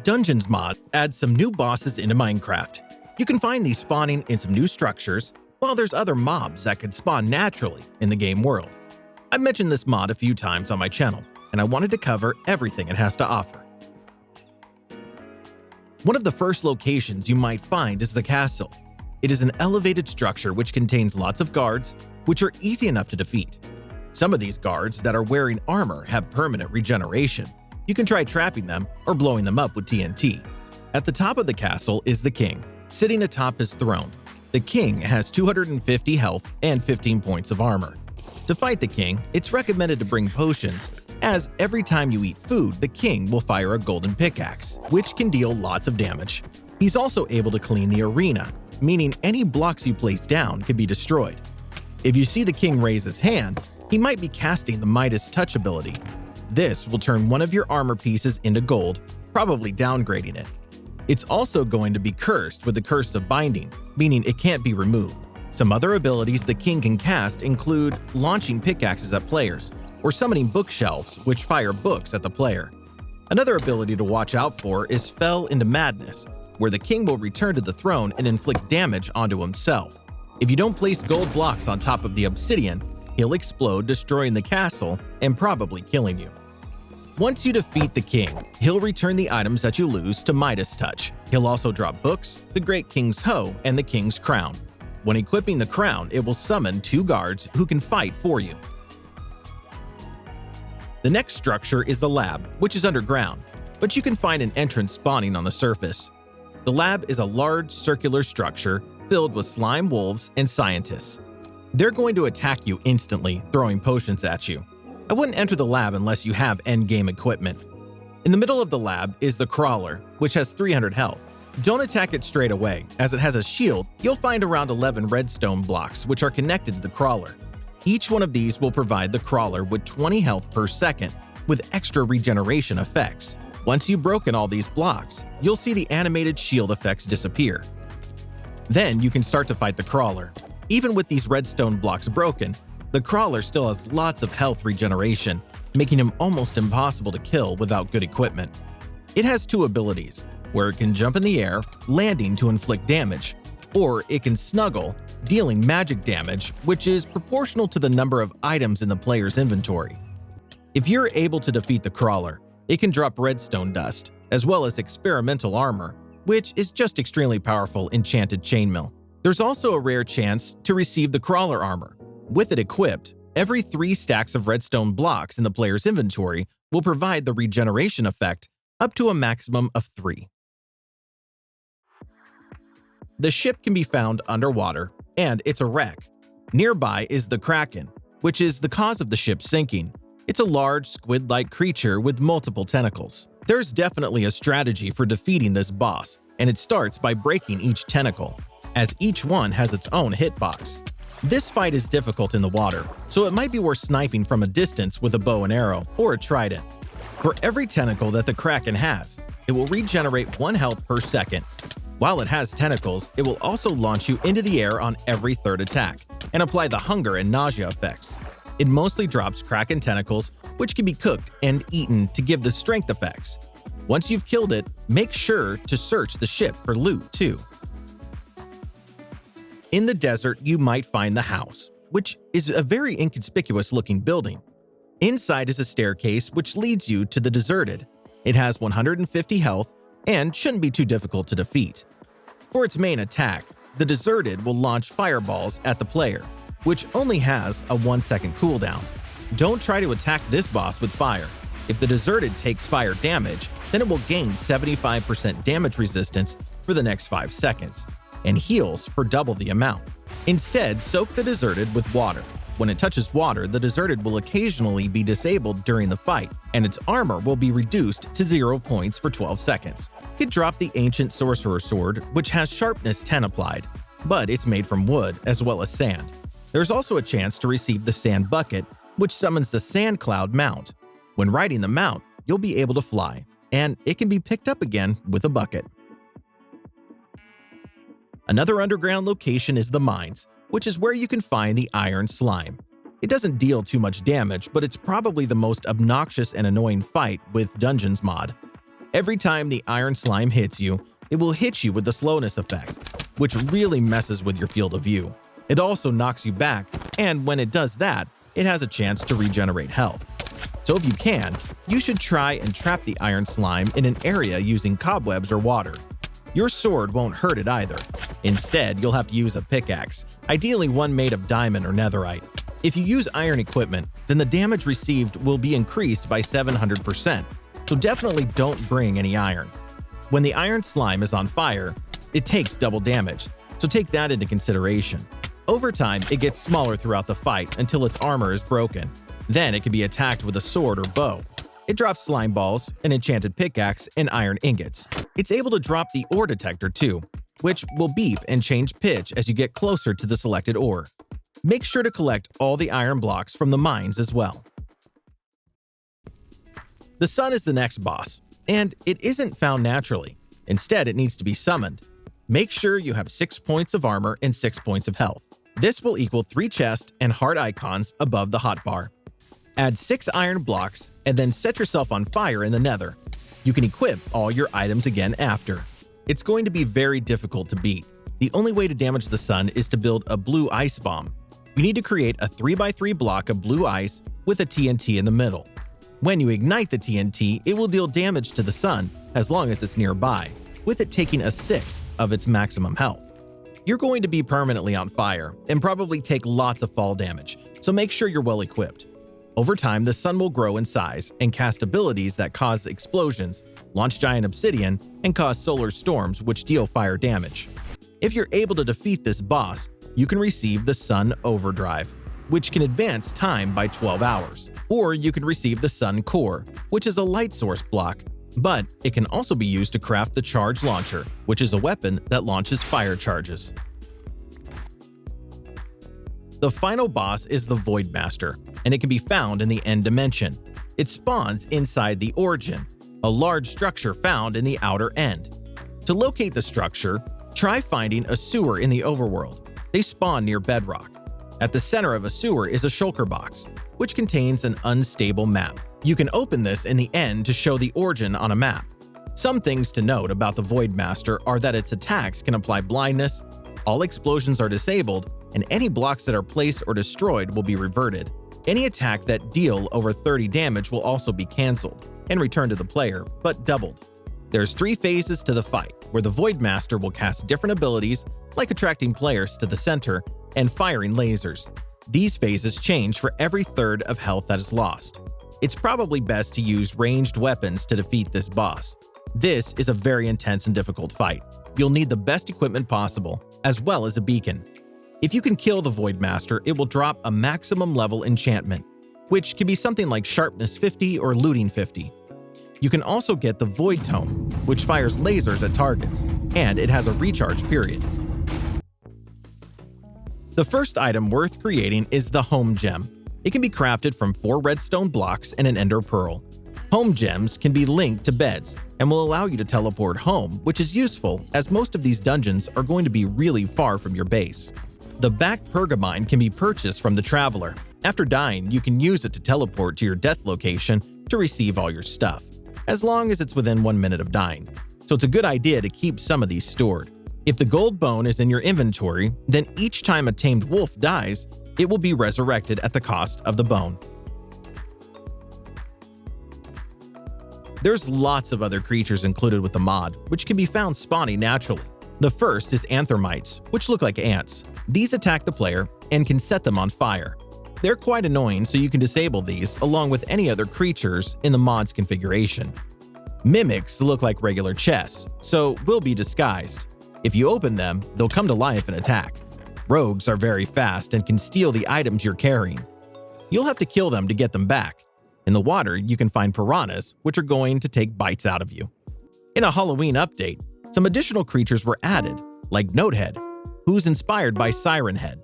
Dungeons mod adds some new bosses into Minecraft. You can find these spawning in some new structures, while there's other mobs that could spawn naturally in the game world. I've mentioned this mod a few times on my channel, and I wanted to cover everything it has to offer. One of the first locations you might find is the castle. It is an elevated structure which contains lots of guards, which are easy enough to defeat. Some of these guards that are wearing armor have permanent regeneration. You can try trapping them or blowing them up with TNT. At the top of the castle is the king, sitting atop his throne. The king has 250 health and 15 points of armor. To fight the king, it's recommended to bring potions, as every time you eat food, the king will fire a golden pickaxe, which can deal lots of damage. He's also able to clean the arena, meaning any blocks you place down can be destroyed. If you see the king raise his hand, he might be casting the Midas Touch ability. This will turn one of your armor pieces into gold, probably downgrading it. It's also going to be cursed with the Curse of Binding, meaning it can't be removed. Some other abilities the king can cast include launching pickaxes at players, or summoning bookshelves which fire books at the player. Another ability to watch out for is Fell into Madness, where the king will return to the throne and inflict damage onto himself. If you don't place gold blocks on top of the obsidian, he'll explode, destroying the castle and probably killing you. Once you defeat the king, he'll return the items that you lose to Midas Touch. He'll also drop books, the Great King's Hoe, and the King's Crown. When equipping the crown, it will summon 2 guards who can fight for you. The next structure is the lab, which is underground, but you can find an entrance spawning on the surface. The lab is a large circular structure filled with slime wolves and scientists. They're going to attack you instantly, throwing potions at you. I wouldn't enter the lab unless you have endgame equipment. In the middle of the lab is the crawler, which has 300 health. Don't attack it straight away, as it has a shield. You'll find around 11 redstone blocks which are connected to the crawler. Each one of these will provide the crawler with 20 health per second, with extra regeneration effects. Once you've broken all these blocks, you'll see the animated shield effects disappear. Then you can start to fight the crawler. Even with these redstone blocks broken, the crawler still has lots of health regeneration, making him almost impossible to kill without good equipment. It has 2 abilities, where it can jump in the air, landing to inflict damage, or it can snuggle, dealing magic damage, which is proportional to the number of items in the player's inventory. If you're able to defeat the crawler, it can drop redstone dust, as well as experimental armor, which is just extremely powerful enchanted chainmail. There's also a rare chance to receive the crawler armor. With it equipped, every 3 stacks of redstone blocks in the player's inventory will provide the regeneration effect up to a maximum of 3. The ship can be found underwater, and it's a wreck. Nearby is the Kraken, which is the cause of the ship sinking. It's a large, squid-like creature with multiple tentacles. There's definitely a strategy for defeating this boss, and it starts by breaking each tentacle, as each one has its own hitbox. This fight is difficult in the water, so it might be worth sniping from a distance with a bow and arrow or a trident. For every tentacle that the Kraken has, it will regenerate 1 health per second. While it has tentacles, it will also launch you into the air on every 3rd attack and apply the hunger and nausea effects. It mostly drops Kraken tentacles, which can be cooked and eaten to give the strength effects. Once you've killed it, make sure to search the ship for loot too. In the desert, you might find the house, which is a very inconspicuous looking building. Inside is a staircase which leads you to the deserted. It has 150 health and shouldn't be too difficult to defeat. For its main attack, the deserted will launch fireballs at the player, which only has a 1-second cooldown. Don't try to attack this boss with fire. If the deserted takes fire damage, then it will gain 75% damage resistance for the next 5 seconds, and heals for double the amount. Instead, soak the deserted with water. When it touches water, the deserted will occasionally be disabled during the fight, and its armor will be reduced to 0 points for 12 seconds. You could drop the Ancient Sorcerer's Sword, which has sharpness 10 applied, but it's made from wood as well as sand. There's also a chance to receive the Sand Bucket, which summons the Sand Cloud mount. When riding the mount, you'll be able to fly, and it can be picked up again with a bucket. Another underground location is the mines, which is where you can find the iron slime. It doesn't deal too much damage, but it's probably the most obnoxious and annoying fight with Dungeons mod. Every time the iron slime hits you, it will hit you with the slowness effect, which really messes with your field of view. It also knocks you back, and when it does that, it has a chance to regenerate health. So if you can, you should try and trap the iron slime in an area using cobwebs or water. Your sword won't hurt it either. Instead, you'll have to use a pickaxe, ideally one made of diamond or netherite. If you use iron equipment, then the damage received will be increased by 700%, so definitely don't bring any iron. When the iron slime is on fire, it takes double damage, so take that into consideration. Over time, it gets smaller throughout the fight until its armor is broken. Then it can be attacked with a sword or bow. It drops slime balls, an enchanted pickaxe, and iron ingots. It's able to drop the ore detector too, which will beep and change pitch as you get closer to the selected ore. Make sure to collect all the iron blocks from the mines as well. The sun is the next boss, and it isn't found naturally. Instead, it needs to be summoned. Make sure you have 6 points of armor and 6 points of health. This will equal 3 chests and heart icons above the hotbar. Add 6 iron blocks and then set yourself on fire in the nether. You can equip all your items again after. It's going to be very difficult to beat. The only way to damage the sun is to build a blue ice bomb. You need to create a 3x3 block of blue ice with a TNT in the middle. When you ignite the TNT, it will deal damage to the sun as long as it's nearby, with it taking a sixth of its maximum health. You're going to be permanently on fire and probably take lots of fall damage, so make sure you're well equipped. Over time, the sun will grow in size and cast abilities that cause explosions, launch giant obsidian, and cause solar storms which deal fire damage. If you're able to defeat this boss, you can receive the Sun Overdrive, which can advance time by 12 hours. Or you can receive the Sun Core, which is a light source block, but it can also be used to craft the Charge Launcher, which is a weapon that launches fire charges. The final boss is the Void Master, and it can be found in the End Dimension. It spawns inside the Origin, a large structure found in the outer end. To locate the structure, try finding a sewer in the overworld. They spawn near bedrock. At the center of a sewer is a shulker box, which contains an unstable map. You can open this in the end to show the Origin on a map. Some things to note about the Void Master are that its attacks can apply blindness, all explosions are disabled, and any blocks that are placed or destroyed will be reverted. Any attack that deal over 30 damage will also be cancelled and returned to the player, but doubled. There's 3 phases to the fight, where the Void Master will cast different abilities like attracting players to the center and firing lasers. These phases change for every third of health that is lost. It's probably best to use ranged weapons to defeat this boss. This is a very intense and difficult fight. You'll need the best equipment possible, as well as a beacon. If you can kill the Void Master, it will drop a maximum level enchantment, which can be something like Sharpness 50 or Looting 50. You can also get the Void Tome, which fires lasers at targets, and it has a recharge period. The first item worth creating is the Home Gem. It can be crafted from 4 redstone blocks and an ender pearl. Home gems can be linked to beds and will allow you to teleport home, which is useful as most of these dungeons are going to be really far from your base. The back pergamine can be purchased from the traveler. After dying, you can use it to teleport to your death location to receive all your stuff, as long as it's within 1 minute of dying. So it's a good idea to keep some of these stored. If the gold bone is in your inventory, then each time a tamed wolf dies, it will be resurrected at the cost of the bone. There's lots of other creatures included with the mod, which can be found spawning naturally. The first is anthermites, which look like ants. These attack the player and can set them on fire. They're quite annoying, so you can disable these along with any other creatures in the mod's configuration. Mimics look like regular chests, so will be disguised. If you open them, they'll come to life and attack. Rogues are very fast and can steal the items you're carrying. You'll have to kill them to get them back. In the water, you can find piranhas, which are going to take bites out of you. In a Halloween update, some additional creatures were added, like Notehead, who's inspired by Siren Head,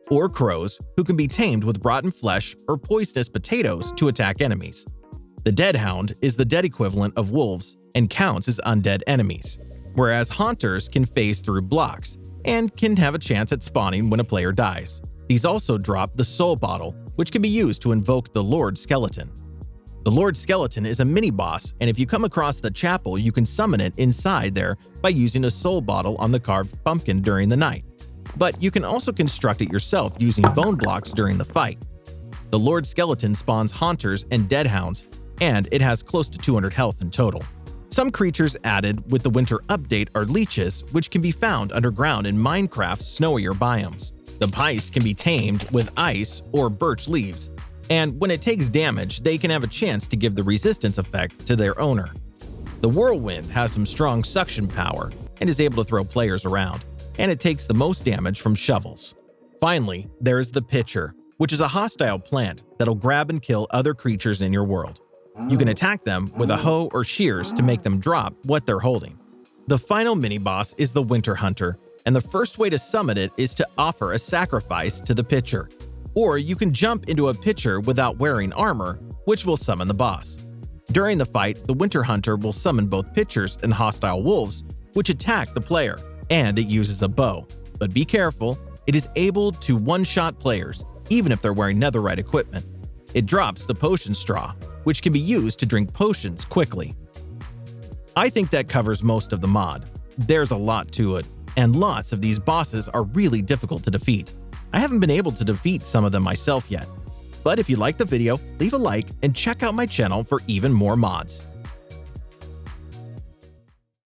or crows, who can be tamed with rotten flesh or poisonous potatoes to attack enemies. The Deadhound is the dead equivalent of wolves and counts as undead enemies, whereas Haunters can phase through blocks and can have a chance at spawning when a player dies. These also drop the Soul Bottle, which can be used to invoke the Lord Skeleton. The Lord Skeleton is a mini-boss, and if you come across the chapel, you can summon it inside there by using a soul bottle on the carved pumpkin during the night. But you can also construct it yourself using bone blocks during the fight. The Lord Skeleton spawns Haunters and Deadhounds, and it has close to 200 health in total. Some creatures added with the winter update are leeches, which can be found underground in Minecraft's snowier biomes. The Pice can be tamed with ice or birch leaves, and when it takes damage, they can have a chance to give the resistance effect to their owner. The Whirlwind has some strong suction power and is able to throw players around, and it takes the most damage from shovels. Finally, there is the Pitcher, which is a hostile plant that'll grab and kill other creatures in your world. You can attack them with a hoe or shears to make them drop what they're holding. The final mini-boss is the Winter Hunter, and the first way to summon it is to offer a sacrifice to the Pitcher. Or you can jump into a pitcher without wearing armor, which will summon the boss. During the fight, the Winter Hunter will summon both pitchers and hostile wolves, which attack the player, and it uses a bow. But be careful, it is able to one-shot players, even if they're wearing netherite equipment. It drops the potion straw, which can be used to drink potions quickly. I think that covers most of the mod. There's a lot to it, and lots of these bosses are really difficult to defeat. I haven't been able to defeat some of them myself yet. But if you liked the video, leave a like and check out my channel for even more mods.